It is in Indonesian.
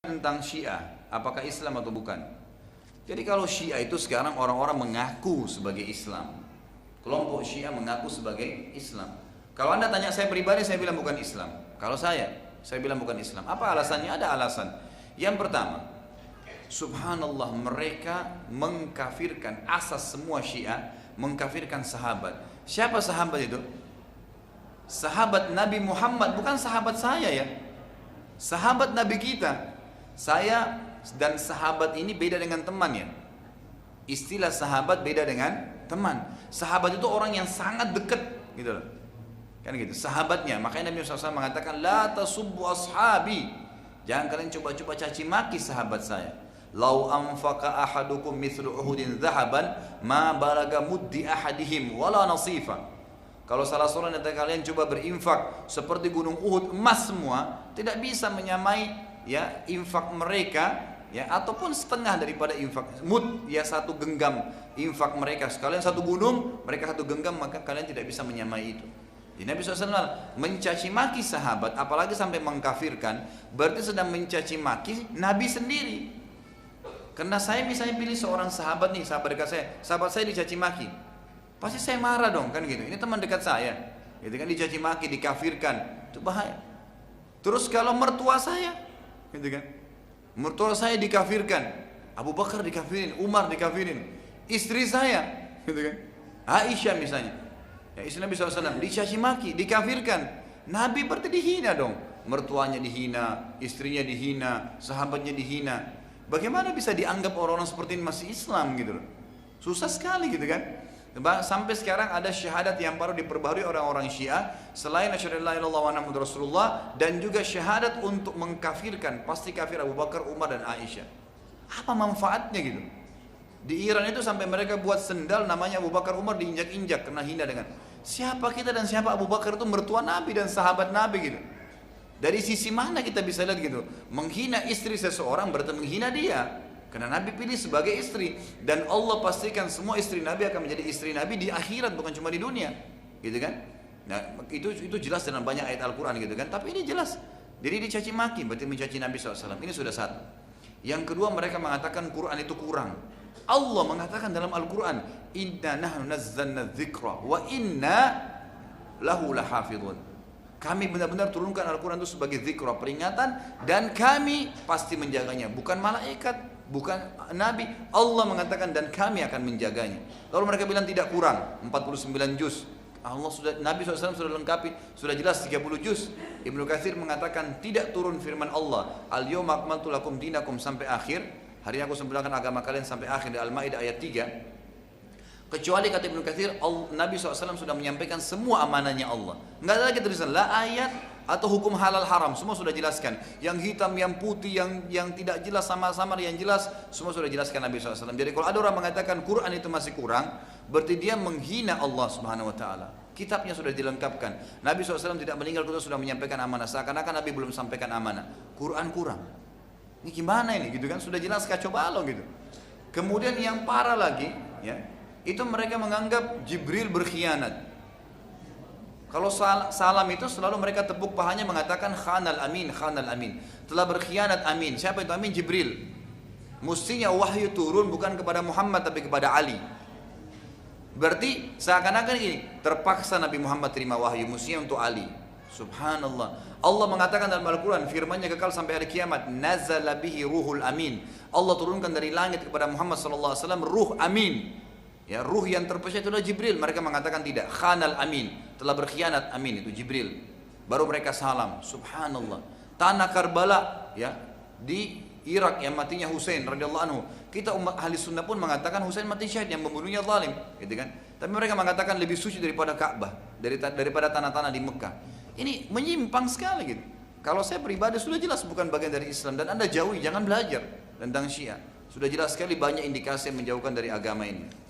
tentang Syiah, apakah Islam atau bukan? Jadi kalau Syiah itu sekarang orang-orang mengaku sebagai Islam. Kelompok Syiah mengaku sebagai Islam. Kalau Anda tanya saya pribadi, saya bilang bukan Islam. Kalau saya bilang bukan Islam. Apa alasannya? Ada alasan. Yang pertama, subhanallah, mereka mengkafirkan asas semua Syiah, mengkafirkan sahabat. Siapa sahabat itu? Sahabat Nabi Muhammad, bukan sahabat saya ya. Sahabat Nabi kita. Saya dan sahabat ini beda dengan teman ya. Istilah sahabat beda dengan teman. Sahabat itu orang yang sangat dekat gitu loh. Kan gitu, sahabatnya. Makanya Nabi SAW mengatakan la tasubbu ashabi. Jangan kalian coba-coba caci maki sahabat saya. Lau anfaqa ahadukum mithlu uhudin dhahaban ma balaga muddi ahadihim wala nasifa. Kalau salah seorang dari kalian coba berinfak seperti gunung Uhud emas semua, tidak bisa menyamai ya infak mereka ya, ataupun setengah daripada infak mud ya, satu genggam infak mereka. Sekalian satu gunung, mereka satu genggam, maka kalian tidak bisa menyamai itu. Jadi Nabi SAW mencaci maki sahabat, apalagi sampai mengkafirkan, berarti sedang mencaci maki Nabi sendiri. Karena saya misalnya pilih seorang sahabat nih, sahabat dekat saya, sahabat saya dicaci maki, pasti saya marah dong kan gitu. Ini teman dekat saya, gitu kan, dicaci maki, dikafirkan, itu bahaya. Terus kalau mertua saya, gitu kan, mertua saya dikafirkan, Abu Bakar dikafirin, Umar dikafirin, istri saya, gitu kan, Aisyah misalnya, ya, istri Nabi SAW dicaci maki, dikafirkan, Nabi berarti dihina dong, mertuanya dihina, istrinya dihina, sahabatnya dihina. Bagaimana bisa dianggap orang-orang seperti ini masih Islam gitu loh? Susah sekali gitu kan. Sampai sekarang ada syahadat yang baru diperbaharui orang-orang Syiah selain asyhadu an la ilaha illallah wa anna muhammadar rasulullah, dan juga syahadat untuk mengkafirkan pasti kafir Abu Bakar, Umar dan Aisyah. Apa manfaatnya gitu? Di Iran itu sampai mereka buat sendal namanya Abu Bakar, Umar, diinjak-injak karena hina dengan siapa kita dan siapa Abu Bakar, itu mertua Nabi dan sahabat Nabi gitu. Dari sisi mana kita bisa lihat gitu? Menghina istri seseorang berarti menghina dia. Karena Nabi pilih sebagai istri, dan Allah pastikan semua istri Nabi akan menjadi istri Nabi di akhirat, bukan cuma di dunia, gitu kan? Nah, itu jelas dalam banyak ayat Al-Quran gitu kan? Tapi ini jelas. Jadi dicaci maki berarti mencaci Nabi SAW. Ini sudah satu. Yang kedua, mereka mengatakan Quran itu kurang. Allah mengatakan dalam Al-Quran, inna nahnu nazzalna dzikra wa inna lahu lahafidhun. Kami benar-benar turunkan Al-Quran itu sebagai zikra, peringatan, dan kami pasti menjaganya. Bukan malaikat, bukan Nabi. Allah mengatakan dan kami akan menjaganya. Lalu mereka bilang tidak kurang, 49 juz. Allah sudah, Nabi SAW sudah lengkapi, sudah jelas 30 juz. Ibnu Katsir mengatakan tidak turun firman Allah, al-yawma akmaltu lakum dinakum sampai akhir. Hari ini aku sempurnakan agama kalian sampai akhir di Al-Maidah ayat 3. Kecuali kata Ibnu Katsir, Nabi SAW sudah menyampaikan semua amanahnya Allah. Enggak ada lagi tulisan la ayat atau hukum halal haram, semua sudah jelaskan. Yang hitam, yang putih, yang tidak jelas, sama-sama yang jelas, semua sudah jelaskan Nabi SAW. Jadi kalau ada orang mengatakan Quran itu masih kurang, berarti dia menghina Allah Subhanahu Wa Taala. Kitabnya sudah dilengkapkan. Nabi SAW tidak meninggal, kita sudah menyampaikan amanah. Seakan-akan Nabi belum sampaikan amanah. Quran kurang. Ini gimana ini? Gitu kan? Sudah jelas kacau balau gitu. Kemudian yang parah lagi, ya. Itu mereka menganggap Jibril berkhianat. Kalau salam itu selalu mereka tepuk pahanya mengatakan khanal amin, khanal amin. Telah berkhianat amin. Siapa itu amin? Jibril. Mestinya wahyu turun bukan kepada Muhammad tapi kepada Ali. Berarti seakan-akan ini terpaksa Nabi Muhammad terima wahyu, mestinya untuk Ali. Subhanallah. Allah mengatakan dalam Al-Quran, firman-Nya kekal sampai hari kiamat, nazala bihi ruhul amin. Allah turunkan dari langit kepada Muhammad SAW ruh amin. Ya, ruh yang terpercaya itu adalah Jibril. Mereka mengatakan tidak, khanal amin, telah berkhianat amin, itu Jibril. Baru mereka salam. Subhanallah. Tanah Karbala ya di Irak yang matinya Husain radhiyallahu anhu. Kita umat ahli sunnah pun mengatakan Husain mati syahid, yang membunuhnya zalim, gitu kan? Tapi mereka mengatakan lebih suci daripada Ka'bah, daripada tanah-tanah di Mekah. Ini menyimpang sekali gitu. Kalau saya pribadi sudah jelas bukan bagian dari Islam, dan Anda jauhi, jangan belajar tentang Syiah. Sudah jelas sekali banyak indikasi yang menjauhkan dari agama ini.